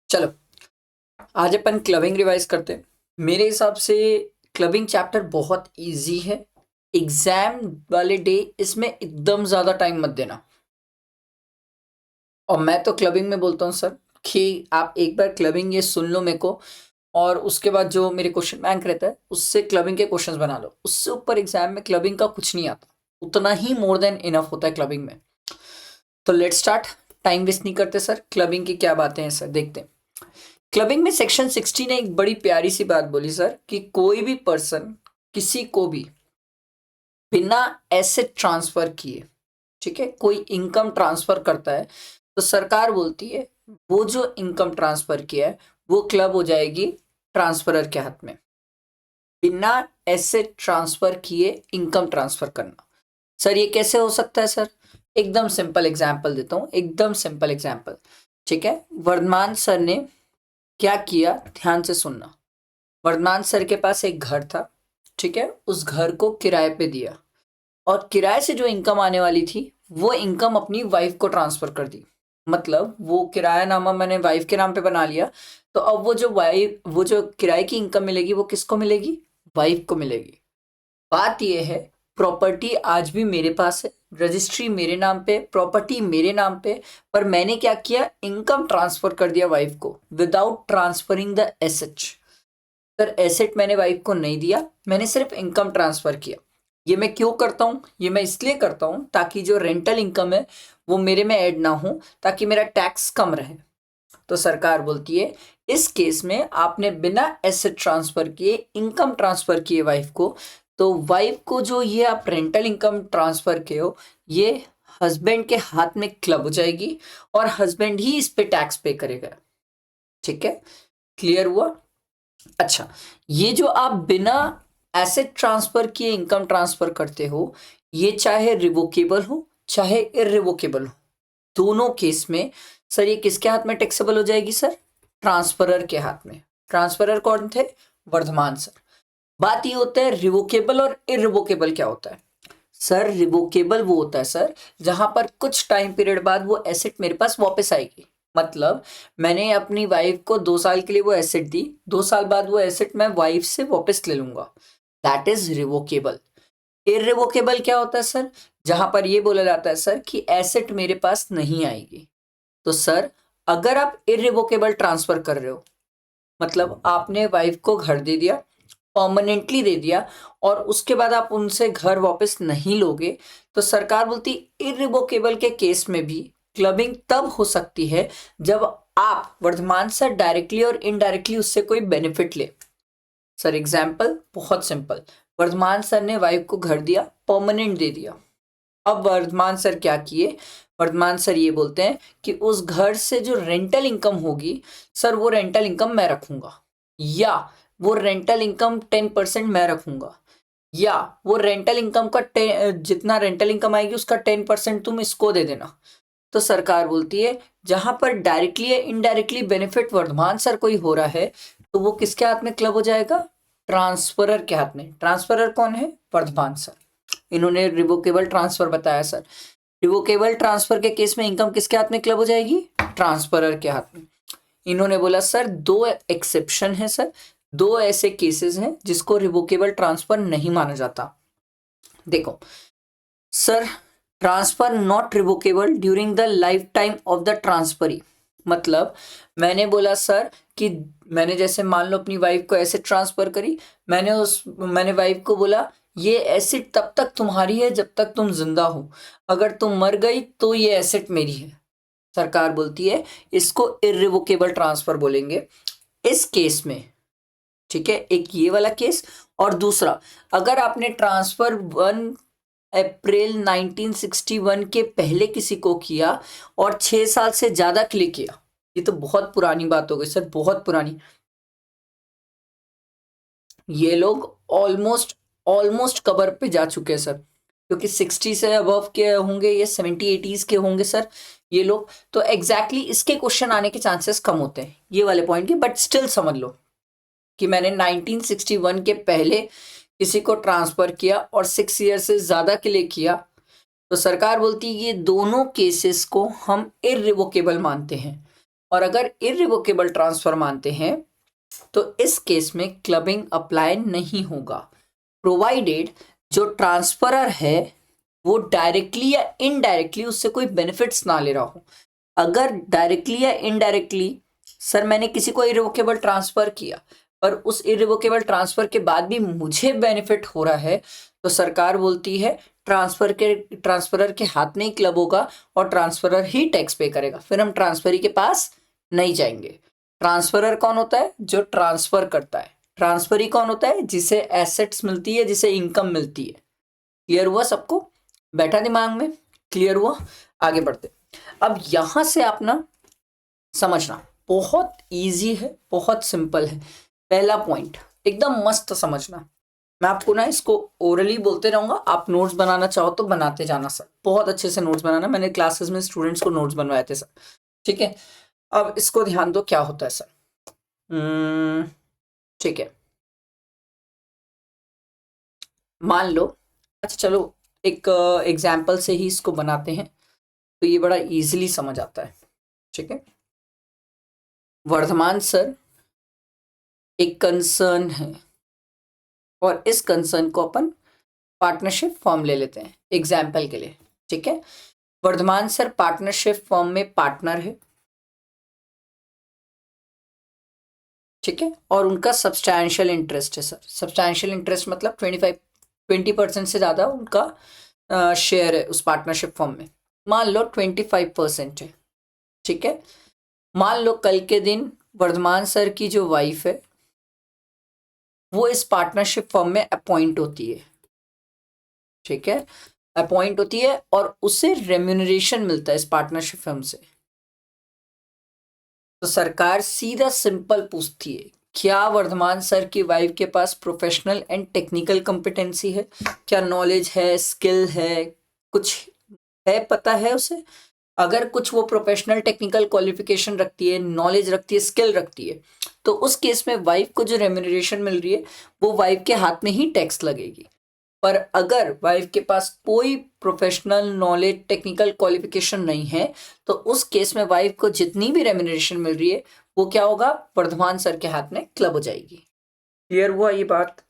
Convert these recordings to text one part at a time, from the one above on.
चलो आज अपन clubbing revise करते हैं। मेरे हिसाब से क्लबिंग चैप्टर बहुत इजी है। एग्जाम वाले डे इसमें एकदम ज़्यादा टाइम मत देना। और मैं तो क्लबिंग में बोलता हूँ सर कि आप एक बार क्लबिंग ये सुन लो मेरे को, और उसके बाद जो मेरे क्वेश्चन बैंक रहता है उससे क्लबिंग के क्वेश्चंस बना लो। उससे ऊपर एग्जाम में क्लबिंग का कुछ नहीं आता, उतना ही मोर देन इनफ होता है क्लबिंग में। तो लेट स्टार्ट। टाइम वेस्ट नहीं करते सर, क्लबिंग की क्या बातें हैं सर देखते हैं। क्लबिंग में सेक्शन 60 ने एक बड़ी प्यारी सी बात बोली सर कि कोई भी पर्सन किसी को भी बिना एसेट ट्रांसफर किए, ठीक है, कोई इनकम ट्रांसफर करता है तो सरकार बोलती है वो जो इनकम ट्रांसफर किया है वो क्लब हो जाएगी ट्रांसफरर के हाथ में। बिना एसेट ट्रांसफर किए इनकम ट्रांसफर करना, सर ये कैसे हो सकता है सर? एकदम सिंपल एग्जांपल देता हूँ, एकदम सिंपल एग्जांपल। ठीक है, वर्धमान सर ने क्या किया, ध्यान से सुनना। वर्धमान सर के पास एक घर था, ठीक है, उस घर को किराए पे दिया और किराए से जो इनकम आने वाली थी वो इनकम अपनी वाइफ को ट्रांसफर कर दी। मतलब वो किराया नामा मैंने वाइफ के नाम पे बना लिया, तो अब वो जो किराए की इनकम मिलेगी वो किसको मिलेगी? वाइफ को मिलेगी। बात ये है, प्रॉपर्टी आज भी मेरे पास है, रजिस्ट्री मेरे नाम पे, प्रॉपर्टी मेरे नाम पे, पर मैंने क्या किया, इनकम ट्रांसफर कर दिया वाइफ को without transferring the asset. Sir asset मैंने वाइफ को नहीं दिया, मैंने सिर्फ इनकम ट्रांसफर किया। ये मैं क्यों करता हूँ? ये मैं इसलिए करता हूँ ताकि जो रेंटल इनकम है वो मेरे में ऐड ना हो, ताकि मेरा टैक्स कम रहे। तो सरकार बोलती है इस केस में आपने बिना एसेट ट्रांसफर किए इनकम ट्रांसफर किए वाइफ को, तो वाइफ को जो ये आप रेंटल इनकम ट्रांसफर किए हो ये हस्बैंड के हाथ में क्लब हो जाएगी और हस्बैंड ही इस पे टैक्स पे करेगा। ठीक है, क्लियर हुआ? अच्छा, ये जो आप बिना एसेट ट्रांसफर किए इनकम ट्रांसफर करते हो, ये चाहे रिवोकेबल हो चाहे इररिवोकेबल हो, दोनों केस में सर ये किसके हाथ में टैक्सेबल हो जाएगी सर? ट्रांसफरर के हाथ में। ट्रांसफरर कौन थे? वर्धमान सर। बात ये होता है रिवोकेबल और इररिवोकेबल क्या होता है सर? रिवोकेबल वो होता है सर जहां पर कुछ टाइम पीरियड बाद वो एसेट मेरे पास वापस आएगी। मतलब मैंने अपनी वाइफ को 2 साल के लिए वो एसेट दी, 2 साल बाद वो एसेट मैं वाइफ से वापस ले लूंगा, दैट इज रिवोकेबल। इररिवोकेबल क्या होता है सर? जहां पर ये बोला जाता है सर कि एसेट मेरे पास नहीं आएगी। तो सर अगर आप इररिवोकेबल ट्रांसफर कर रहे हो, मतलब आपने वाइफ को घर दे दिया, परमानेंटली दे दिया, और उसके बाद आप उनसे घर वापस नहीं लोगे, तो सरकार बोलती इररिवोकेबल के केस में भी क्लबिंग तब हो सकती है जब आप वर्धमान सर डायरेक्टली और इनडायरेक्टली उससे कोई बेनिफिट ले। सर एग्जाम्पल बहुत सिंपल, वर्धमान सर ने वाइफ को घर दिया, परमानेंट दे दिया। अब वर्धमान सर क्या किए, वर्धमान सर ये बोलते हैं कि उस घर से जो रेंटल इनकम होगी सर वो रेंटल इनकम मैं रखूंगा, या वो रेंटल इनकम 10% मैं रखूंगा, या वो रेंटल इनकम का जितना रेंटल इनकम आएगी उसका 10% तुम इसको दे देना। तो सरकार बोलती है जहां पर डायरेक्टली या इनडायरेक्टली बेनिफिट वर्धमान सर को ही हो रहा है तो वो किसके हाथ में क्लब हो जाएगा? ट्रांसफरर के हाथ में। ट्रांसफरर कौन है? वर्धमान सर। इन्होंने रिवोकेबल ट्रांसफर बताया सर। रिवोकेबल ट्रांसफर के केस में इनकम किसके हाथ में क्लब हो जाएगी? ट्रांसफरर के हाथ में। इन्होंने बोला सर 2 एक्सेप्शन है सर, 2 ऐसे केसेस हैं जिसको रिवोकेबल ट्रांसफर नहीं माना जाता। देखो sir, transfer not revocable during the life time of the transferee. मतलब मैंने बोला सर कि मैंने जैसे मान लो अपनी वाइफ को एसेट ट्रांसफर करी, मैंने वाइफ को बोला ये एसेट तब तक तुम्हारी है जब तक तुम जिंदा हो, अगर तुम मर गई तो ये एसेट मेरी है। सरकार बोलती है इसको इररिवोकेबल ट्रांसफर बोलेंगे इस केस में। ठीक है, एक ये वाला केस, और दूसरा अगर आपने ट्रांसफर 1 अप्रैल 1961 के पहले किसी को किया और 6 साल से ज्यादा के लिए किया, ये तो बहुत पुरानी बात हो गई सर, बहुत पुरानी। ये लोग ऑलमोस्ट ऑलमोस्ट कबर पे जा चुके हैं सर, क्योंकि 60 से अबव के होंगे, ये 70-80s के होंगे सर ये लोग। तो एग्जैक्टली इसके क्वेश्चन आने के चांसेस कम होते हैं ये वाले पॉइंट के, बट स्टिल समझ लो कि मैंने 1961 के पहले किसी को ट्रांसफर किया और 6 ईयर से ज्यादा के लिए किया, तो सरकार बोलती है ये दोनों केसेस को हम इररिवोकेबल मानते हैं। और अगर इर्रिवोकेबल ट्रांसफर मानते हैं तो इस केस में क्लबिंग अप्लाई नहीं होगा, प्रोवाइडेड जो ट्रांसफरर है वो डायरेक्टली या इनडायरेक्टली उससे कोई बेनिफिट्स ना ले रहा हो। अगर डायरेक्टली या इनडायरेक्टली सर मैंने किसी को इरिवोकेबल ट्रांसफर किया पर उस इरिवोकेबल ट्रांसफर के बाद भी मुझे बेनिफिट हो रहा है तो सरकार बोलती है ट्रांसफरर के हाथ में ही क्लब होगा और ट्रांसफरर ही टैक्स पे करेगा, फिर हम ट्रांसफरी के पास नहीं जाएंगे। ट्रांसफरर कौन होता है? जो ट्रांसफर करता है। ट्रांसफरी कौन होता है? जिसे एसेट्स मिलती है, जिसे इनकम मिलती है। क्लियर हुआ सबको? बैठा दिमाग में? क्लियर हुआ? आगे बढ़ते। अब यहां से आप ना समझना बहुत इजी है, बहुत सिंपल है। पहला पॉइंट एकदम मस्त समझना, मैं आपको ना इसको ओरली बोलते रहूंगा, आप नोट्स बनाना चाहो तो बनाते जाना सर, बहुत अच्छे से नोट्स बनाना, मैंने क्लासेस में स्टूडेंट्स को नोट्स बनवाए थे सर, ठीक है। अब इसको ध्यान दो क्या होता है सर। ठीक है, मान लो, अच्छा चलो एक एग्जाम्पल से ही इसको बनाते हैं तो ये बड़ा इजीली समझ आता है, ठीक है। वर्धमान सर एक कंसर्न है और इस कंसर्न को अपन पार्टनरशिप फॉर्म ले लेते हैं एग्जाम्पल के लिए, ठीक है। वर्धमान सर पार्टनरशिप फॉर्म में पार्टनर है, ठीक है, और उनका सब्सटैंशियल इंटरेस्ट है सर। सब्सटैंशियल इंटरेस्ट मतलब 20% से ज़्यादा उनका शेयर है उस पार्टनरशिप फॉर्म में। मान लो 25% है, ठीक है। मान लो कल के दिन वर्धमान सर की जो वाइफ है वो इस पार्टनरशिप फर्म में अपॉइंट होती है, ठीक है, अपॉइंट होती है और उसे रेम्यूनरेशन मिलता है इस पार्टनरशिप फर्म से। तो सरकार सीधा सिंपल पूछती है क्या वर्धमान सर की वाइफ के पास प्रोफेशनल एंड टेक्निकल कॉम्पिटेंसी है, क्या नॉलेज है, स्किल है, कुछ है, पता है उसे। अगर कुछ वो प्रोफेशनल टेक्निकल क्वालिफिकेशन रखती है, नॉलेज रखती है, स्किल रखती है, तो उस केस में वाइफ को जो रेम्यूनरेशन मिल रही है वो वाइफ के हाथ में ही टैक्स लगेगी। पर अगर वाइफ के पास कोई प्रोफेशनल नॉलेज टेक्निकल क्वालिफिकेशन नहीं है तो उस केस में वाइफ को जितनी भी रेम्यूनरेशन मिल रही है वो क्या होगा? वर्धमान सर के हाथ में क्लब हो जाएगी। क्लियर हुआ ये बात?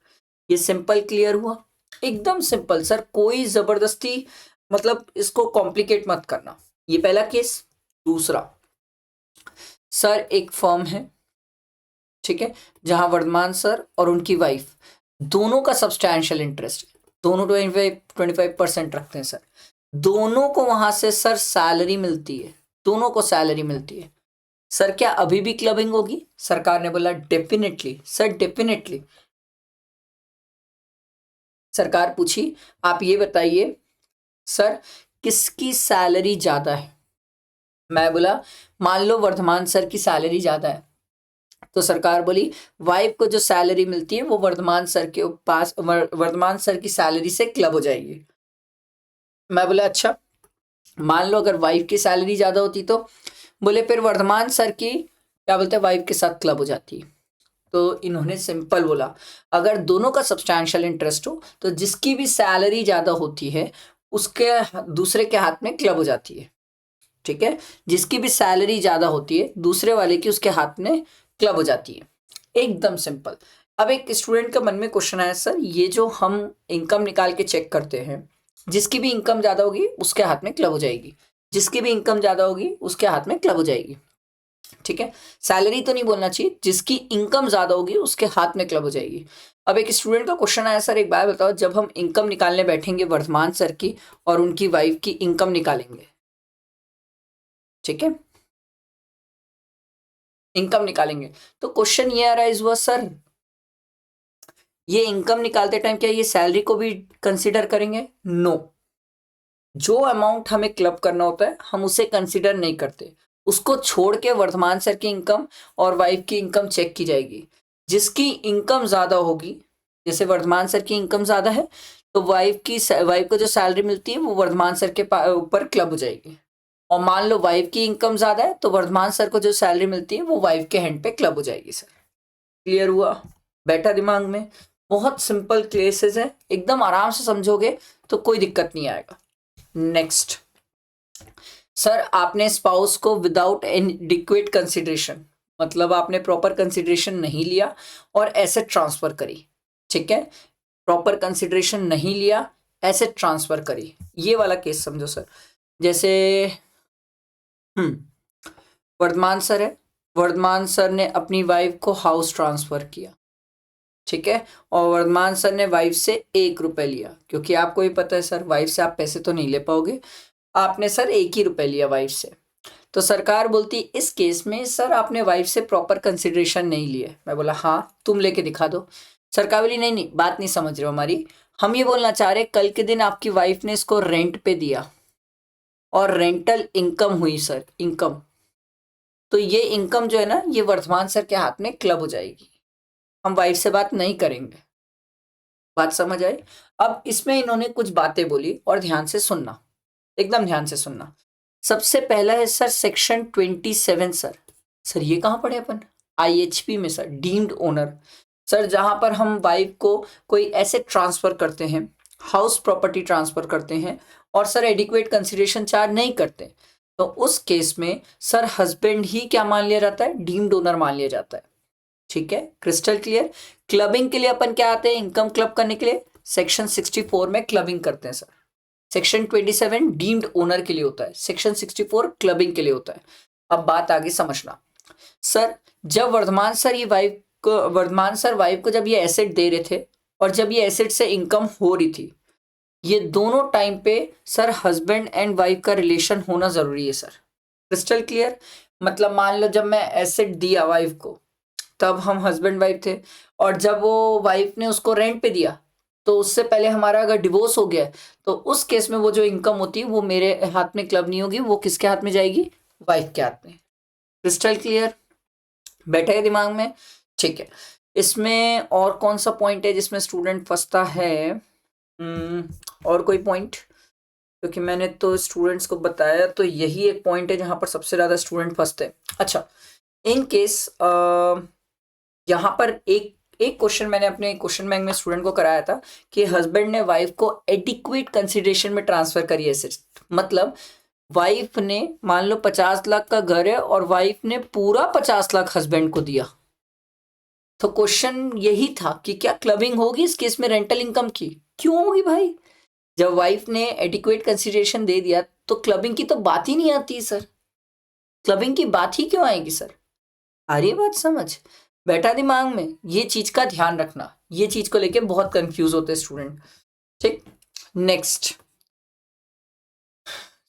ये सिंपल क्लियर हुआ? एकदम सिंपल सर, कोई जबरदस्ती मतलब इसको कॉम्प्लिकेट मत करना। ये पहला केस। दूसरा, सर एक फर्म है, ठीक है, जहां वर्धमान सर और उनकी वाइफ दोनों का सब्सटैंशियल इंटरेस्ट है, दोनों 25% रखते हैं सर, दोनों को वहां से सर सैलरी मिलती है, दोनों को सैलरी मिलती है। सर क्या अभी भी क्लबिंग होगी? सरकार ने बोला डेफिनेटली सर, डेफिनेटली। सरकार पूछी आप ये बताइए सर किसकी सैलरी ज्यादा है? मैं बोला मान लो वर्धमान सर की सैलरी ज्यादा है, तो सरकार बोली वाइफ को जो सैलरी मिलती है वो वर्धमान सर के पास वर्धमान सर की सैलरी से क्लब हो जाएगी। मैं बोला अच्छा, मान लो अगर वाइफ की सैलरी ज्यादा होती तो बोले फिर वर्धमान सर की क्या बोलते हैं वाइफ के साथ क्लब हो जाती। तो इन्होंने सिंपल बोला अगर दोनों का सब्सटैंशियल इंटरेस्ट हो तो जिसकी भी सैलरी ज्यादा होती है उसके दूसरे के हाथ में क्लब हो जाती है, ठीक है। जिसकी भी सैलरी ज्यादा होती है दूसरे वाले की उसके हाथ में क्लब हो जाती है। एकदम सिंपल। अब एक स्टूडेंट का मन में क्वेश्चन आया सर ये जो हम इनकम निकाल के चेक करते हैं जिसकी भी इनकम ज्यादा होगी उसके हाथ में क्लब हो जाएगी, जिसकी भी इनकम ज्यादा होगी उसके हाथ में क्लब हो जाएगी, ठीक है। सैलरी तो नहीं बोलना चाहिए, जिसकी इनकम ज्यादा होगी उसके हाथ में क्लब हो जाएगी। अब एक स्टूडेंट का क्वेश्चन आया सर एक बात बताओ जब हम इनकम निकालने बैठेंगे वर्धमान सर की और उनकी वाइफ की इनकम निकालेंगे, ठीक है, इनकम निकालेंगे तो क्वेश्चन ये अराइज हुआ सर ये इनकम निकालते टाइम क्या ये सैलरी को भी कंसीडर करेंगे? नो, जो अमाउंट हमें क्लब करना होता है हम उसे कंसीडर नहीं करते, उसको छोड़ के वर्धमान सर की इनकम और वाइफ की इनकम चेक की जाएगी। जिसकी इनकम ज्यादा होगी, जैसे वर्धमान सर की इनकम ज्यादा है तो वाइफ को जो सैलरी मिलती है वो वर्धमान सर के ऊपर क्लब हो जाएगी। और मान लो वाइफ की इनकम ज्यादा है तो वर्धमान सर को जो सैलरी मिलती है वो वाइफ के हैंड पे क्लब हो जाएगी सर। क्लियर हुआ? बैठा दिमाग में? बहुत सिंपल केसेस है, एकदम आराम से समझोगे तो कोई दिक्कत नहीं आएगा। नेक्स्ट सर आपने स्पाउस को विदाउट एडिक्वेट कंसिडरेशन, मतलब आपने प्रॉपर कंसिडरेशन नहीं लिया और एसेट ट्रांसफर करी, ठीक है, प्रॉपर कंसिडरेशन नहीं लिया, एसेट ट्रांसफर करी, ये वाला केस समझो सर। जैसे वर्धमान सर है, वर्धमान सर ने अपनी वाइफ को हाउस ट्रांसफर किया, ठीक है, और वर्धमान सर ने वाइफ से 1 रुपए लिया, क्योंकि आपको भी पता है सर वाइफ से आप पैसे तो नहीं ले पाओगे, आपने सर 1 ही रुपए लिया वाइफ से। तो सरकार बोलती इस केस में सर आपने वाइफ से प्रॉपर कंसिडरेशन नहीं लिए। मैं बोला हाँ तुम लेके दिखा दो। सरकार बोली नहीं नहीं बात नहीं समझ रहे हो हमारी, हम ये बोलना चाह रहे कल के दिन आपकी वाइफ ने इसको रेंट पे दिया और रेंटल इनकम हुई सर, इनकम, तो ये इनकम जो है ना ये वर्धमान सर के हाथ में क्लब हो जाएगी, हम वाइफ से बात नहीं करेंगे। बात समझ आई? अब इसमें इन्होंने कुछ बातें बोली और ध्यान से सुनना, एकदम ध्यान से सुनना। सबसे पहला है सर सेक्शन 27 सर, सर ये कहाँ पढ़े अपन? IHP में सर, डीम्ड ओनर, सर जहां पर हम वाइफ को कोई एसेट ट्रांसफर करते हैं, हाउस प्रॉपर्टी ट्रांसफर करते हैं और सर एडिक्वेट कंसिडरेशन चार्ज नहीं करते, तो उस केस में सर हस्बैंड ही क्या मान लिया जाता है? डीम्ड ओनर मान लिया जाता है, ठीक है, क्रिस्टल क्लियर। क्लबिंग के लिए अपन क्या आते हैं? इनकम क्लब करने के लिए सेक्शन 64 में क्लबिंग करते हैं सर। सेक्शन 27 डीम्ड ओनर के लिए होता है, सेक्शन 64 क्लबिंग के लिए होता है। अब बात आगे समझना सर, जब वर्धमान सर वाइफ को जब ये एसेट दे रहे थे और जब ये एसेट से इनकम हो रही थी, ये दोनों टाइम पे सर हस्बैंड एंड वाइफ का रिलेशन होना जरूरी है सर, क्रिस्टल क्लियर। मतलब मान लो जब मैं एसेट दिया वाइफ को तब हम हस्बैंड वाइफ थे, और जब वो वाइफ ने उसको रेंट पे दिया तो उससे पहले हमारा अगर डिवोर्स हो गया तो उस केस में वो जो इनकम होती है वो मेरे हाथ में क्लब नहीं होगी, वो किसके हाथ में जाएगी? वाइफ के हाथ में। क्रिस्टल क्लियर, बैठा है दिमाग में? ठीक है। इसमें और कौन सा पॉइंट है जिसमें स्टूडेंट फंसता है? और कोई पॉइंट? क्योंकि मैंने तो स्टूडेंट्स को बताया तो यही एक पॉइंट है जहां पर सबसे ज्यादा स्टूडेंट फंसते हैं। अच्छा, इन केस यहाँ पर एक एक क्वेश्चन मैंने अपने क्वेश्चन बैंक में स्टूडेंट को कराया था कि हस्बैंड ने वाइफ को एडिक्वेट कंसिडरेशन में ट्रांसफर करी एसेट, मतलब वाइफ ने मान लो 50 लाख का घर है और वाइफ ने पूरा 50 लाख हस्बैंड को दिया, तो क्वेश्चन यही था कि क्या क्लबिंग होगी इस केस में रेंटल इनकम की? क्यों होगी भाई? जब वाइफ ने एडिक्वेट कंसिडरेशन दे दिया तो क्लबिंग की तो बात ही नहीं आती सर, क्लबिंग की बात ही क्यों आएगी सर? आ रही है बात समझ? बैठा दिमाग में? ये चीज का ध्यान रखना, ये चीज को लेके बहुत कंफ्यूज होते हैं स्टूडेंट, ठीक। नेक्स्ट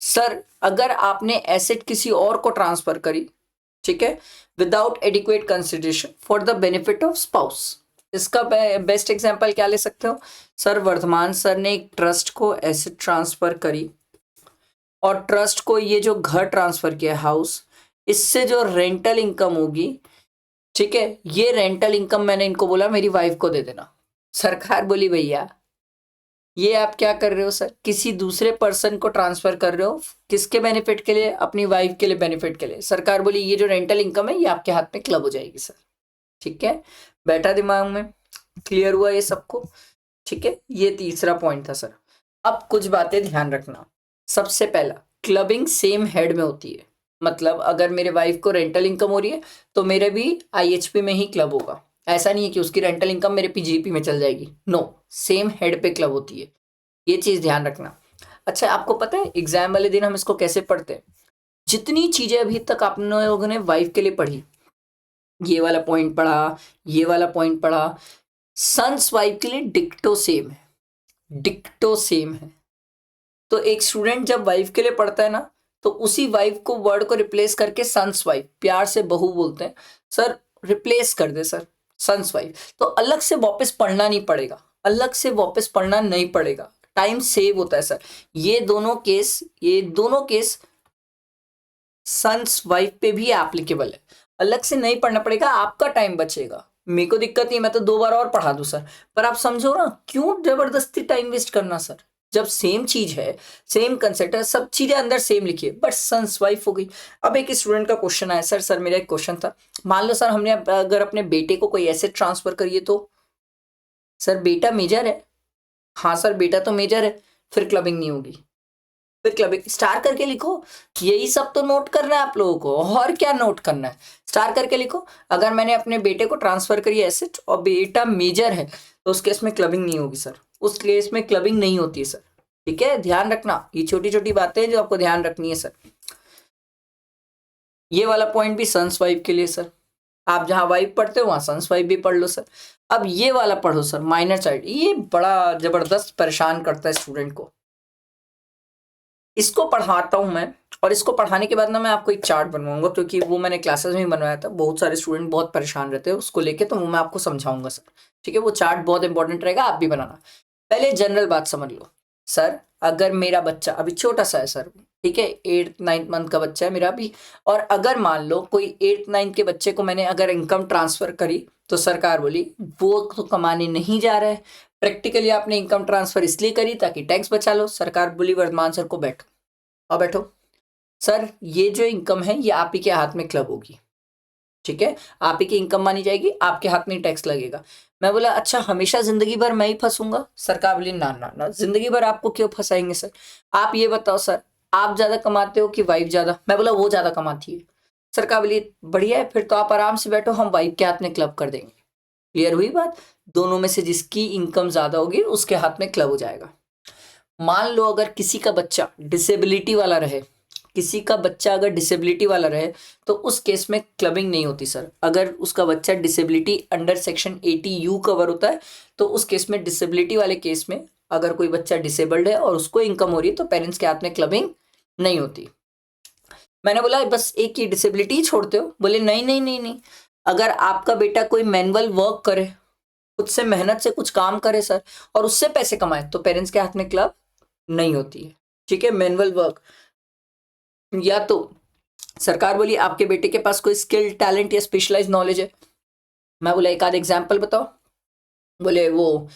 सर, अगर आपने एसेट किसी और को ट्रांसफर करी, ठीक है, without adequate consideration for the benefit of spouse, इसका बेस्ट एग्जांपल क्या ले सकते हो सर? वर्धमान सर ने एक ट्रस्ट को एसेट ट्रांसफर करी और ट्रस्ट को ये जो घर ट्रांसफर किया हाउस, इससे जो रेंटल इनकम होगी, ठीक है, ये रेंटल इनकम मैंने इनको बोला मेरी वाइफ को दे देना। सरकार बोली भैया ये आप क्या कर रहे हो सर? किसी दूसरे पर्सन को ट्रांसफर कर रहे हो, किसके बेनिफिट के लिए? अपनी वाइफ के लिए, बेनिफिट के लिए। सरकार बोली ये जो रेंटल इनकम है ये आपके हाथ में क्लब हो जाएगी सर, ठीक है, बैठा दिमाग में? क्लियर हुआ ये सबको? ठीक है, ये तीसरा पॉइंट था सर। अब कुछ बातें ध्यान रखना। सबसे पहला, क्लबिंग सेम हेड में होती है, मतलब अगर मेरे वाइफ को रेंटल इनकम हो रही है तो मेरे भी IHP में ही क्लब होगा, ऐसा नहीं है कि उसकी रेंटल इनकम मेरे PGP में चल जाएगी, नो, सेम हेड पे क्लब होती है, ये चीज ध्यान रखना। अच्छा, आपको पता है एग्जाम वाले दिन हम इसको कैसे पढ़ते हैं? जितनी चीजें अभी तक आप लोगों ने वाइफ के लिए पढ़ी, ये वाला पॉइंट पढ़ा, ये वाला पॉइंट पढ़ा, सन्स वाइफ के लिए डिक्टो सेम है, डिक्टो सेम है। तो एक स्टूडेंट जब वाइफ के लिए पढ़ता है ना तो उसी वाइफ को वर्ड को रिप्लेस करके सन्स वाइफ, प्यार से बहू बोलते हैं सर, रिप्लेस कर दे सर सन्स वाइफ, तो अलग से वापस पढ़ना नहीं पड़ेगा, अलग से वापस पढ़ना नहीं पड़ेगा, टाइम सेव होता है सर। ये दोनों केस सन्स वाइफ पे भी एप्लीकेबल है, अलग से नहीं पढ़ना पड़ेगा, आपका टाइम बचेगा। मेरे को दिक्कत नहीं, मैं तो 2 बार और पढ़ा दूं सर, पर आप समझो ना, क्यों जबरदस्ती टाइम वेस्ट करना सर? जब सेम चीज है, सेम कंसेप्ट है, सब चीजें अंदर सेम लिखी है, बट सन्स वाइफ हो गई। अब एक स्टूडेंट का क्वेश्चन आया, सर मेरा एक क्वेश्चन था, मान लो सर हमने अगर अपने बेटे को कोई एसेट ट्रांसफर करिए तो? सर बेटा मेजर है, हाँ सर बेटा तो मेजर है, फिर क्लबिंग नहीं होगी। फिर क्लबिंग स्टार करके लिखो। यही सब तो नोट करना है आप लोगों को, और क्या नोट करना है, स्टार करके लिखो। अगर मैंने अपने बेटे को ट्रांसफर करी एसेट और बेटा मेजर है तो उस केस में क्लबिंग नहीं होगी सर, उस केस में क्लबिंग नहीं होती है सर। ठीक है, ध्यान रखना, ये छोटी छोटी बातें हैं जो आपको ध्यान रखनी है सर। ये वाला पॉइंट भी सन्स वाइफ के लिए सर, आप जहां वाइफ पढ़ते हो वहां सन्स वाइफ भी पढ़ लो सर। अब ये वाला पढ़ो सर, माइनर चाइल्ड, ये बड़ा जबरदस्त परेशान करता है स्टूडेंट को। इसको पढ़ाता हूं मैं, और इसको पढ़ाने के बाद ना मैं आपको एक चार्ट बनवाऊंगा, क्योंकि वो मैंने क्लासेस में बनवाया था, बहुत सारे स्टूडेंट बहुत परेशान रहते हैं उसको लेके, तो वो मैं आपको समझाऊंगा सर। ठीक है, वो चार्ट बहुत इंपॉर्टेंट रहेगा, आप भी बनाना। पहले जनरल बात समझ लो सर, अगर मेरा बच्चा अभी छोटा सा है सर, ठीक है, 8-9 मंथ का बच्चा है मेरा अभी, और अगर मान लो कोई 8-9 के बच्चे को मैंने अगर इनकम ट्रांसफर करी, तो सरकार बोली वो तो कमाने नहीं जा रहा है, प्रैक्टिकली आपने इनकम ट्रांसफर इसलिए करी ताकि टैक्स बचा लो। सरकार बोली वर्धमान सर को बैठो और बैठो सर, ये जो इनकम है ये आप ही के हाथ में क्लब होगी, ठीक है, आप ही की इनकम मानी जाएगी, आपके हाथ में टैक्स लगेगा। मैं बोला अच्छा हमेशा जिंदगी भर मैं ही फंसूंगा? सरकार बोली ना ना ना, जिंदगी भर आपको क्यों फंसाएंगे सर, आप ये बताओ सर, आप ज्यादा कमाते हो कि वाइफ ज्यादा? मैं बोला वो ज्यादा कमाती है। सरकार बोली बढ़िया है, फिर तो आप आराम से बैठो, हम वाइफ के हाथ में क्लब कर देंगे। क्लियर हुई बात? दोनों में से जिसकी इनकम ज्यादा होगी उसके हाथ में क्लब हो जाएगा। मान लो अगर किसी का बच्चा डिसेबिलिटी वाला रहे, किसी का बच्चा अगर डिसेबिलिटी वाला रहे, तो उस केस में क्लबिंग नहीं होती सर। अगर उसका बच्चा disability under section 80U cover होता है, तो उस केस में, डिसेबिलिटी वाले केस में, अगर कोई बच्चा डिसेबल्ड है और उसको इनकम हो रही है तो पेरेंट्स के हाथ में क्लबिंग नहीं होती। मैंने बोला बस एक ही डिसेबिलिटी ही छोड़ते हो? बोले नहीं नहीं नहीं नहीं, अगर आपका बेटा कोई मैनुअल वर्क करे, खुद से मेहनत से कुछ काम करे सर, और उससे पैसे कमाए, तो पेरेंट्स के हाथ में क्लब नहीं होती है। ठीक है, मैनुअल वर्क, या तो सरकार बोली आपके बेटे के पास कोई स्किल, टैलेंट या स्पेशलाइज नॉलेज है। मैं बोला एक आध एग्जाम्पल बताओ। बोले वो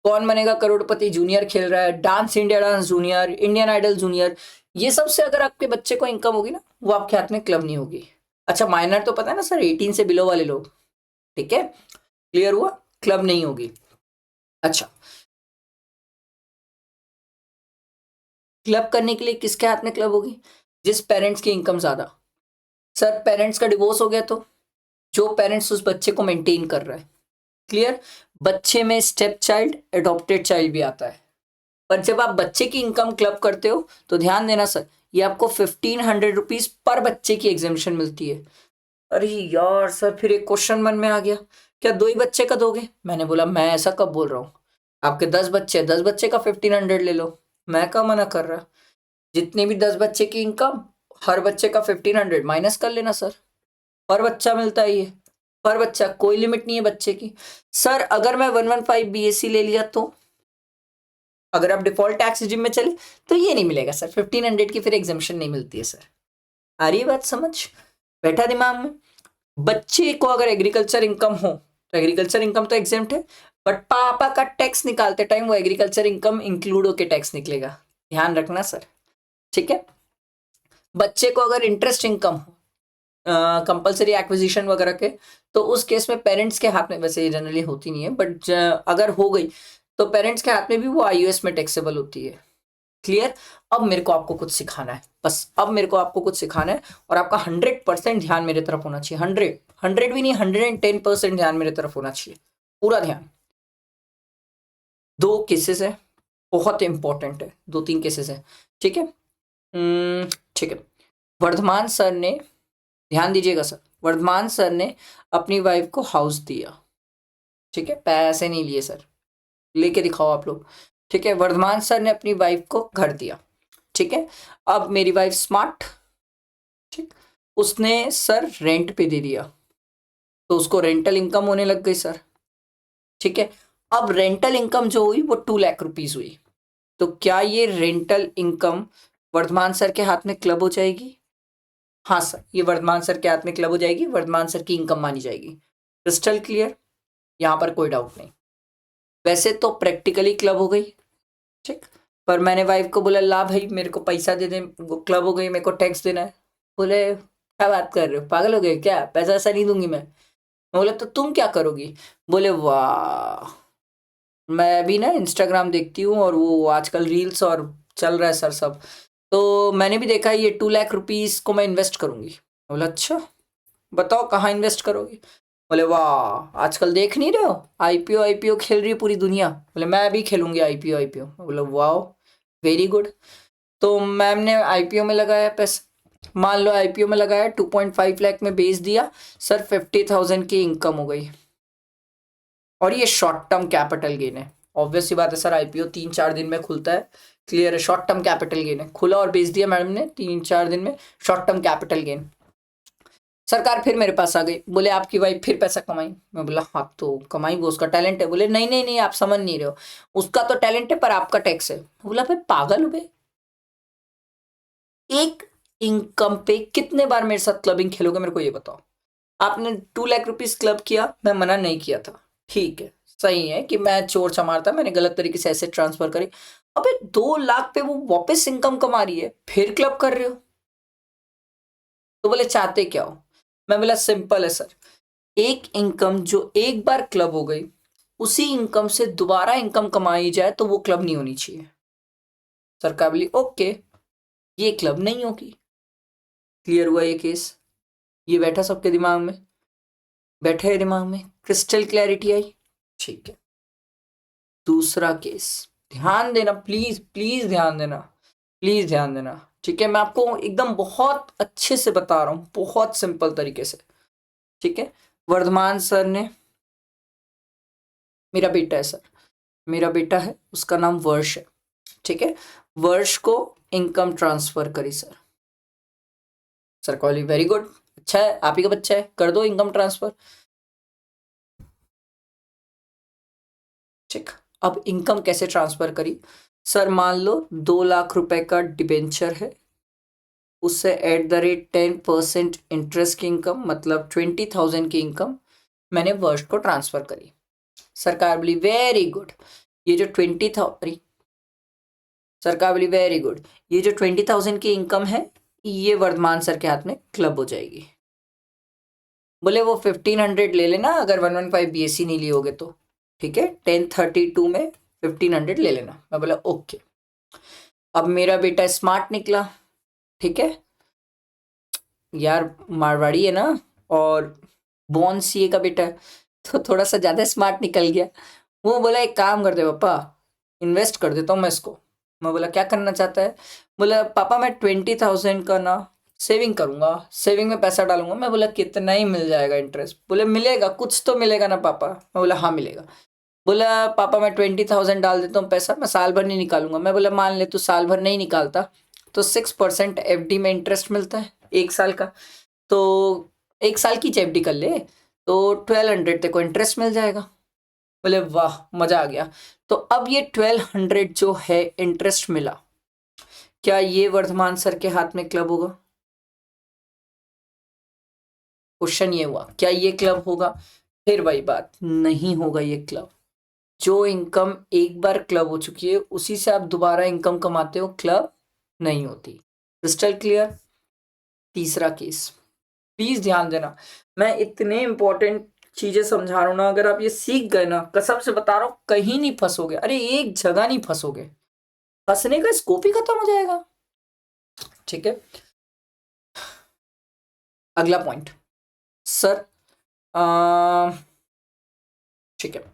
कौन बनेगा करोड़पति जूनियर खेल रहा है, dance India dance junior, Indian idol junior, ये सब से अगर आपके बच्चे को इनकम होगी ना, वो आपके हाथ में क्लब नहीं होगी। अच्छा माइनर तो पता है ना सर, 18 से बिलो वाले लोग, ठीक है, क्लियर हुआ, क्लब नहीं होगी। अच्छा, क्लब करने के लिए किसके हाथ में क्लब होगी? जिस पेरेंट्स की इनकम ज्यादा। सर पेरेंट्स का डिवोर्स हो गया तो जो पेरेंट्स उस बच्चे को मेंटेन कर रहा है। क्लियर? बच्चे में स्टेप चाइल्ड, एडॉप्टेड चाइल्ड भी आता है, पर जब आप बच्चे की इनकम क्लब करते हो तो ध्यान देना सर, ये आपको 1500 रुपीज पर बच्चे की एग्जेम्पशन मिलती है। अरे यार सर, फिर एक क्वेश्चन मन में आ गया, क्या 2 ही बच्चे का दोगे? मैंने बोला मैं ऐसा कब बोल रहा हूँ, आपके 10 बच्चे, 10 बच्चे का 1500 ले लो, मैं कब मना कर रहा। जितनी भी 10 बच्चे की इनकम, हर बच्चे का 1500 माइनस कर लेना सर, पर बच्चा मिलता है ये, पर बच्चा, कोई लिमिट नहीं है बच्चे की। सर अगर मैं 115 BSc ले लिया तो, अगर आप डिफॉल्ट टैक्स रिजिम में चले तो ये नहीं मिलेगा सर, 1500 की फिर एग्जामिशन नहीं मिलती है सर। आ रही है बात समझ? बैठा दिमाग में? बच्चे को अगर एग्रीकल्चर इनकम हो तो एग्रीकल्चर इनकम तो एग्जेम्प्ट है, बट पापा का टैक्स निकालते टाइम वो एग्रीकल्चर इनकम इंक्लूड होके टैक्स निकलेगा, ध्यान रखना सर। ठीक है, बच्चे को अगर इंटरेस्ट इनकम हो, कंपलसरी एक्विजिशन वगैरह के, तो उस केस में पेरेंट्स के हाथ में, वैसे ये जनरली होती नहीं है, बट अगर हो गई तो पेरेंट्स के हाथ में भी वो IUS में टैक्सेबल होती है। क्लियर? अब मेरे को आपको कुछ सिखाना है, बस अब मेरे को आपको कुछ सिखाना है, और आपका 100% ध्यान मेरे तरफ होना चाहिए, 100 भी नहीं, 110% ध्यान मेरे तरफ होना चाहिए, पूरा ध्यान। 2 केसेस है, बहुत इंपॉर्टेंट है, 2-3 केसेस है, ठीक है। ठीक है, वर्धमान सर ने, ध्यान दीजिएगा सर, वर्धमान सर ने अपनी वाइफ को हाउस दिया, ठीक है, पैसे नहीं लिए सर, लेके दिखाओ आप लोग। ठीक है, वर्धमान सर ने अपनी वाइफ को घर दिया, ठीक है। अब मेरी वाइफ स्मार्ट, ठीक, उसने सर रेंट पे दे दिया, तो उसको रेंटल इनकम होने लग गई सर, ठीक है। अब रेंटल इनकम जो हुई वो 2 लाख रुपीज हुई, तो क्या ये रेंटल इनकम वर्धमान सर के हाथ में क्लब हो जाएगी? हाँ सर, ये वर्धमान सर के हाथ में क्लब हो जाएगी, वर्धमान सर की इनकम मानी जाएगी। Crystal clear? यहां पर कोई डाउट नहीं। वैसे तो प्रैक्टिकली क्लब हो गई, ठीक, पर मैंने वाइफ को बोला ला भाई मेरे को पैसा दे दे, वो क्लब हो गई, मेरे को टैक्स देना है। बोले क्या बात कर रहे हो, पागल हो गए क्या, पैसा ऐसा नहीं दूंगी मैं। बोले तो तुम क्या करोगी? बोले वाह, मैं अभी ना इंस्टाग्राम देखती हूँ और वो आजकल रील्स और चल रहा है सर सब, तो मैंने भी देखा ये 2 लाख रुपीस को मैं इन्वेस्ट करूंगी। बोला अच्छा बताओ कहाँ इन्वेस्ट करोगे? बोले वाह आजकल देख नहीं रहे हो आईपीओ खेल रही है पूरी दुनिया। बोले मैं भी खेलूंगी आईपीओ। बोले वाह वेरी गुड। तो मैम ने आईपीओ में लगाया पैसा, मान लो आईपीओ में लगाया 2.5 लाख में बेच दिया सर, 50,000 की इनकम हो गई। और ये शॉर्ट टर्म कैपिटल गेन है। ऑब्वियस सी बात है सर, आईपीओ 3-4 दिन में खुलता है, क्लियर है, शॉर्ट टर्म कैपिटल गेन है। खुला और बेच दिया मैडम ने 3-4 दिन में, शॉर्ट टर्म कैपिटल गेन। सरकार फिर मेरे पास आ गई, बोले आपकी वाइफ फिर पैसा कमाई। मैं बोला हाँ तो कमाई, वो उसका टैलेंट है। बोले नहीं नहीं नहीं आप समझ नहीं रहे हो, उसका तो टैलेंट है पर आपका टैक्स है। बोला भाई पागल हो गए, एक इनकम पे कितने बार मेरे साथ क्लबिंग खेलोगे मेरे को ये बताओ। आपने 2 लाख रुपीस क्लब किया, मैं मना नहीं किया था, ठीक है सही है कि मैं चोर चमार था, मैंने गलत तरीके से एसेट ट्रांसफर करी। अबे 2 लाख पे वो वापस इनकम कमा रही है, फिर क्लब कर रहे हो। तो बोले चाहते क्या हो? मैं बोला सिंपल है सर, एक इनकम जो एक बार क्लब हो गई, उसी इनकम से दोबारा इनकम कमाई जाए तो वो क्लब नहीं होनी चाहिए। सरकार बोली ओके ये क्लब नहीं होगी। क्लियर हुआ ये केस? ये बैठा सबके दिमाग में? बैठे है दिमाग में, क्रिस्टल क्लैरिटी आई? ठीक है दूसरा केस, ध्यान देना प्लीज प्लीज ध्यान देना, प्लीज ध्यान देना, ठीक है। मैं आपको एकदम बहुत अच्छे से बता रहा हूं, बहुत सिंपल तरीके से, ठीक है। वर्धमान सर ने, मेरा बेटा है सर, मेरा बेटा है, उसका नाम वर्ष है, ठीक है। वर्ष को इनकम ट्रांसफर करी सर। सर कॉली वेरी गुड, अच्छा है आप ही का बच्चा है, कर दो इनकम ट्रांसफर। ठीक, अब इनकम कैसे ट्रांसफर करी? सर मान लो 2 लाख रुपए का डिबेंचर है, उससे @10% इंटरेस्ट की इनकम, मतलब 20,000 की इनकम मैंने वर्ष को ट्रांसफर करी। सरकार बोली वेरी गुड, ये जो 20,000, सरकार बोली वेरी गुड, ये जो 20,000 की इनकम है ये वर्धमान सर के हाथ में क्लब हो जाएगी। बोले वो 1500 ले लेना अगर 115 बीएससी नहीं लियोगे तो, ठीक है 1032 में 1500 ले लेना। मैं बोला ओके। अब मेरा बेटा स्मार्ट निकला, ठीक है यार मारवाड़ी है ना, और बॉन सीए का बेटा है, तो थोड़ा सा ज़्यादा स्मार्ट निकल गया। वो बोला एक काम करते पापा, इन्वेस्ट कर देता हूँ मैं इसको। मैं बोला क्या करना चाहता है? बोला पापा मैं 20,000 का ना सेविंग करूंगा, सेविंग में पैसा डालूंगा। मैं बोला कितना ही मिल जाएगा इंटरेस्ट? बोले मिलेगा, कुछ तो मिलेगा ना पापा। मैं बोला हाँ मिलेगा। बोला पापा मैं 20,000 डाल देता हूँ पैसा, मैं साल भर नहीं निकालूंगा। मैं बोला मान ले तू साल भर नहीं निकालता तो 6% एफडी में इंटरेस्ट मिलता है 1 साल का, तो 1 साल की एफडी कर ले तो 1200 तेरे को इंटरेस्ट मिल जाएगा। बोले वाह मजा आ गया। तो अब ये 1200 जो है इंटरेस्ट मिला, क्या ये वर्धमान सर के हाथ में क्लब होगा? क्वेश्चन ये हुआ क्या ये क्लब होगा? फिर वही बात, नहीं होगा ये क्लब। जो इनकम एक बार क्लब हो चुकी है उसी से आप दोबारा इनकम कमाते हो, क्लब नहीं होती। Crystal clear? तीसरा केस, प्लीज ध्यान देना, मैं इतने इंपॉर्टेंट चीजें समझा रहा हूं ना, अगर आप ये सीख गए ना, कसम से बता रहा हूं कहीं नहीं फंसोगे। अरे एक जगह नहीं फंसोगे, फंसने का स्कोप ही खत्म हो जाएगा, ठीक है। अगला पॉइंट सर, ठीक है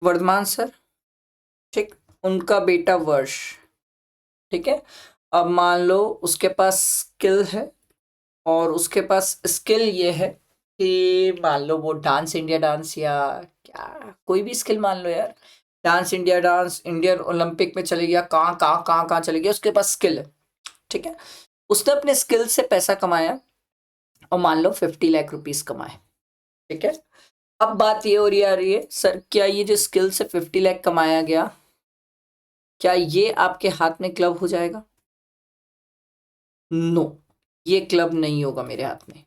वर्धमान सर, ठीक, उनका बेटा वर्ष, ठीक है। अब मान लो उसके पास स्किल है, और उसके पास स्किल ये है कि मान लो वो डांस इंडिया डांस या क्या कोई भी स्किल मान लो यार, dance India dance, Indian Olympic में चले गया, कहाँ कहाँ कहाँ कहाँ चले गया, उसके पास स्किल है, ठीक है। उसने अपने स्किल से पैसा कमाया और मान लो 50 लाख रुपीस कमाए, ठीक है। अब बात ये हो रही आ रही है सर, क्या ये जो स्किल से 50 लाख कमाया गया, क्या ये आपके हाथ में क्लब हो जाएगा? नो, ये क्लब नहीं होगा मेरे हाथ में।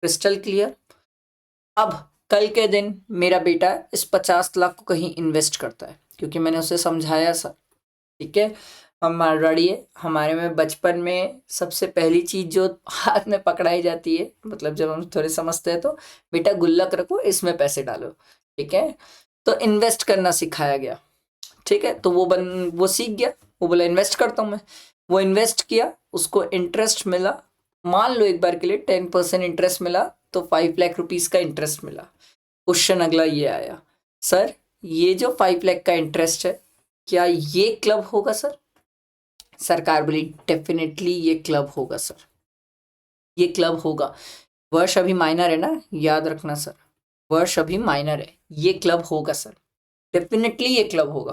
Crystal clear? अब कल के दिन मेरा बेटा इस 50 लाख को कहीं इन्वेस्ट करता है, क्योंकि मैंने उसे समझाया सर, ठीक है हम मारवाड़ी है, हमारे में बचपन में सबसे पहली चीज जो हाथ में पकड़ाई जाती है, मतलब जब हम थोड़े समझते हैं तो बेटा गुल्लक रखो इसमें पैसे डालो, ठीक है। तो इन्वेस्ट करना सिखाया गया, ठीक है। तो वो सीख गया, वो बोला इन्वेस्ट करता हूँ मैं, वो इन्वेस्ट किया, उसको इंटरेस्ट मिला, मान लो एक बार के लिए 10% इंटरेस्ट मिला, तो 5 लाख रुपीज का इंटरेस्ट मिला। क्वेश्चन अगला ये आया, सर ये जो 5 लाख का इंटरेस्ट है क्या ये क्लब होगा सर? सरकार बोली डेफिनेटली ये क्लब होगा सर, ये क्लब होगा। वर्ष अभी माइनर है ना, याद रखना सर, वर्ष अभी माइनर है, ये क्लब होगा सर, डेफिनेटली ये क्लब होगा।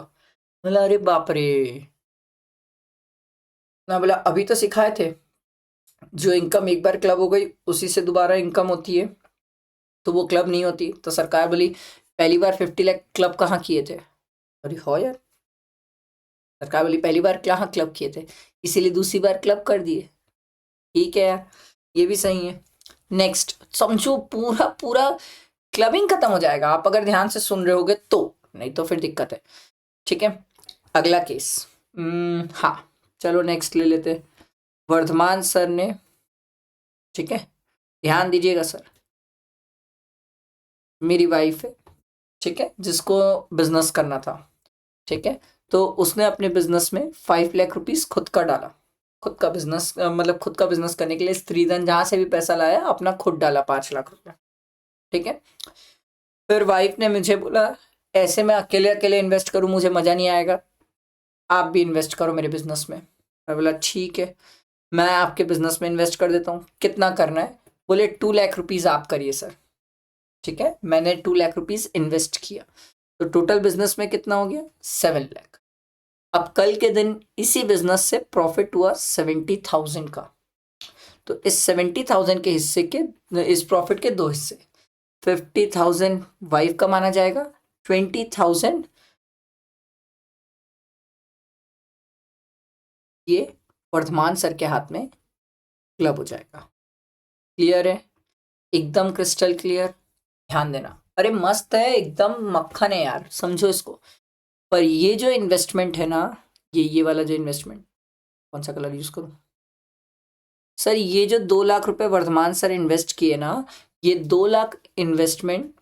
बोला अरे बाप रे, ना बोला अभी तो सिखाए थे जो इनकम एक बार क्लब हो गई उसी से दोबारा इनकम होती है, तो वो क्लब नहीं होती। तो सरकार बोली पहली बार 50 लाख क्लब कहाँ किए थे? अरे हो यार, सरकार बोली पहली बार कहाँ क्लब किए थे, इसीलिए दूसरी बार क्लब कर दिए। ठीक है यार, ये भी सही है। नेक्स्ट समझो, पूरा पूरा क्लबिंग खत्म हो जाएगा आप अगर ध्यान से सुन रहे होगे तो, नहीं तो फिर दिक्कत है। ठीक है, अगला केस, हाँ चलो नेक्स्ट ले लेते। वर्धमान सर ने, ठीक है ध्यान दीजिएगा सर, मेरी वाइफ है, ठीक है, जिसको बिजनेस करना था, ठीक है, तो उसने अपने बिजनेस में 5 लाख रुपीस खुद का डाला। खुद का बिजनेस मतलब खुद का बिजनेस करने के लिए स्त्रीधन जहां से भी पैसा लाया अपना खुद डाला 5 लाख रुपया। ठीक है, फिर वाइफ ने मुझे बोला ऐसे मैं अकेले अकेले इन्वेस्ट करूं मुझे मजा नहीं आएगा, आप भी इन्वेस्ट करो मेरे बिजनेस में। मैं बोला ठीक है, मैं आपके बिजनेस में इन्वेस्ट कर देता हूँ, कितना करना है? बोले 2 लाख रुपीज आप करिए सर। ठीक है, मैंने 2 लाख रुपीज इन्वेस्ट किया, तो टोटल बिजनेस में कितना हो गया? 7 लाख। अब कल के दिन इसी बिजनेस से प्रॉफिट हुआ 70,000 का, तो इस 70,000 के हिस्से के, इस प्रॉफिट के दो हिस्से, 50,000 वाइफ का माना जाएगा, 20,000 ये वर्धमान सर के हाथ में क्लब हो जाएगा। क्लियर है? एकदम क्रिस्टल क्लियर, ध्यान देना। अरे मस्त है, एकदम मक्खन है यार, समझो इसको। पर ये जो इन्वेस्टमेंट है ना, ये वाला जो इन्वेस्टमेंट, कौन सा कलर यूज करूं सर, ये जो 2 लाख रुपए वर्धमान सर इन्वेस्ट किए ना, ये 2 lakh investment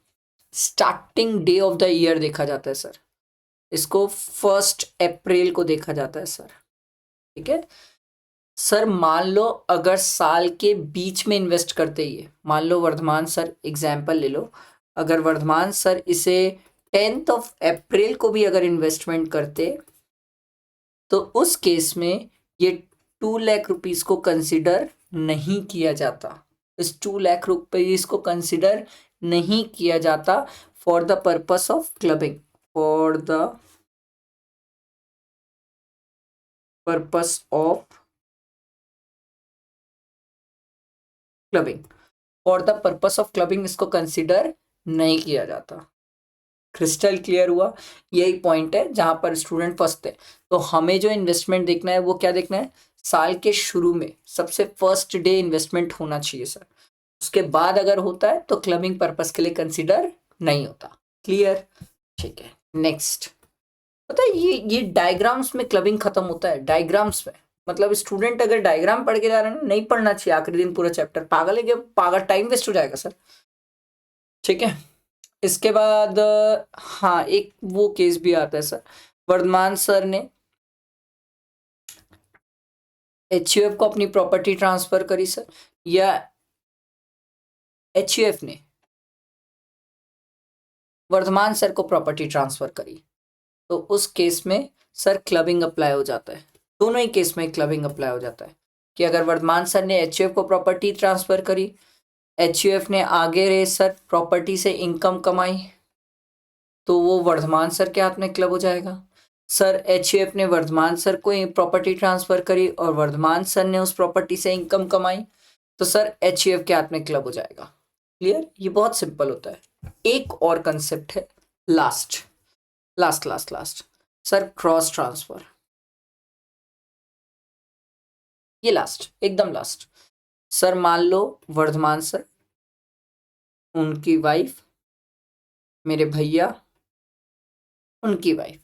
starting day of the year देखा जाता है सर, इसको 1 अप्रैल को देखा जाता है सर। ठीक है सर, मान लो अगर साल के बीच में इन्वेस्ट करते ही है, मान लो वर्धमान सर एग्जाम्पल ले लो, अगर वर्धमान सर इसे 10th ऑफ अप्रैल को भी अगर इन्वेस्टमेंट करते, तो उस केस में ये 2 लाख रुपीस को कंसिडर नहीं किया जाता, इस 2 लाख रुपीस को कंसिडर नहीं किया जाता for the purpose of clubbing, for the purpose of clubbing, for the purpose of clubbing इसको कंसिडर नहीं किया जाता। क्रिस्टल क्लियर हुआ? यही पॉइंट है जहां पर स्टूडेंट फंसते हैं। तो हमें जो इन्वेस्टमेंट देखना है वो क्या देखना है, साल के शुरू में सबसे फर्स्ट डे इन्वेस्टमेंट होना चाहिए सर, उसके बाद अगर होता है तो क्लबिंग पर्पस के लिए कंसिडर नहीं होता। क्लियर? ठीक है, नेक्स्ट। पता है ये डायग्राम्स में क्लबिंग खत्म होता है, डायग्राम्स में, मतलब स्टूडेंट अगर डायग्राम पढ़ के जा रहे हैं नहीं पढ़ना चाहिए आखिरी दिन पूरा चैप्टर, पागल है क्या, पागल, टाइम वेस्ट हो जाएगा सर। ठीक है, इसके बाद हाँ एक वो केस भी आता है सर, वर्धमान सर ने एचयूएफ को अपनी प्रॉपर्टी ट्रांसफर करी सर, या एचयूएफ ने वर्धमान सर को प्रॉपर्टी ट्रांसफर करी, तो उस केस में सर क्लबिंग अप्लाई हो जाता है। दोनों ही केस में क्लबिंग अप्लाई हो जाता है कि अगर वर्धमान सर ने एचयूएफ को प्रॉपर्टी ट्रांसफर करी, एचयूएफ ने आगे रे सर प्रॉपर्टी से इनकम कमाई, तो वो वर्धमान सर के हाथ में क्लब हो जाएगा। सर एचयूएफ ने वर्धमान सर को प्रॉपर्टी ट्रांसफर करी और वर्धमान सर ने उस प्रॉपर्टी से इनकम कमाई, तो सर एचयूएफ के हाथ में क्लब हो जाएगा। क्लियर? ये बहुत सिंपल होता है। एक और कंसेप्ट है, last last last last sir, cross transfer. ये लास्ट, एकदम लास्ट सर, मान लो वर्धमान सर, उनकी वाइफ, मेरे भैया, उनकी वाइफ,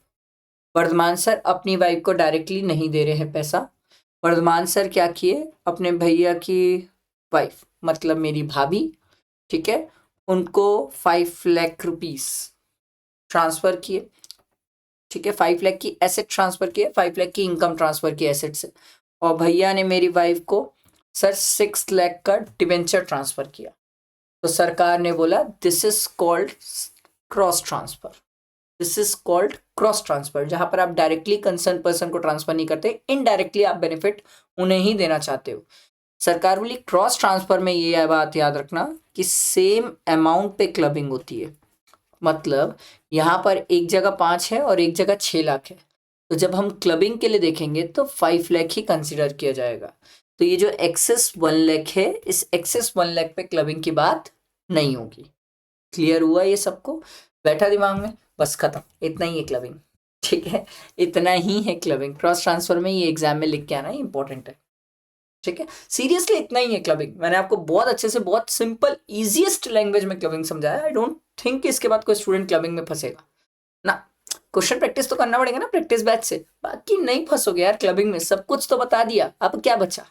वर्धमान सर अपनी वाइफ को डायरेक्टली नहीं दे रहे हैं पैसा, वर्धमान सर क्या किए, अपने भैया की वाइफ मतलब मेरी भाभी, ठीक है, उनको 5 लाख रुपीस ट्रांसफर किए। ठीक है, 5 लाख की एसेट ट्रांसफर की है, 5 लाख की इनकम ट्रांसफर की एसेट से, और भैया ने मेरी वाइफ को सर 6 लाख का डिबेंचर ट्रांसफर किया, तो सरकार ने बोला this is called cross transfer, this is called cross transfer, जहां पर आप डायरेक्टली कंसर्न पर्सन को ट्रांसफर नहीं करते, इनडायरेक्टली आप बेनिफिट उन्हें ही देना चाहते हो। सरकार बोली क्रॉस ट्रांसफर में ये बात याद रखना कि सेम अमाउंट पे क्लबिंग होती है, मतलब यहाँ पर एक जगह 5 है और एक जगह 6 लाख है, तो जब हम क्लबिंग के लिए देखेंगे तो 5 लाख ही कंसिडर किया जाएगा। तो ये जो एक्सेस 1 लाख है, इस एक्सेस 1 लाख पे क्लबिंग की बात नहीं होगी। क्लियर हुआ ये सबको, बैठा दिमाग में, बस खत्म, इतना ही है क्लबिंग। ठीक है, इतना ही है क्लबिंग। क्रॉस ट्रांसफर में ये एग्जाम में लिख के आना इंपॉर्टेंट है। ठीक है, सीरियसली इतना ही है क्लबिंग। मैंने आपको बहुत अच्छे से, बहुत सिंपल इजीएस्ट लैंग्वेज में क्लबिंग समझाया। आई डोंट थिंक इसके बाद कोई स्टूडेंट क्लबिंग में फंसेगा ना। क्वेश्चन प्रैक्टिस तो करना पड़ेगा ना प्रैक्टिस बैच से, बाकी नहीं फंसोगे यार क्लबिंग में। सब कुछ तो बता दिया, अब क्या बचा।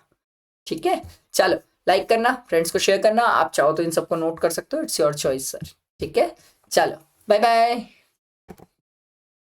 ठीक है, चलो लाइक करना, फ्रेंड्स को शेयर करना, आप चाहो तो इन सबको नोट कर सकते हो, इट्स योर चॉइस सर। ठीक है, चलो बाय बाय।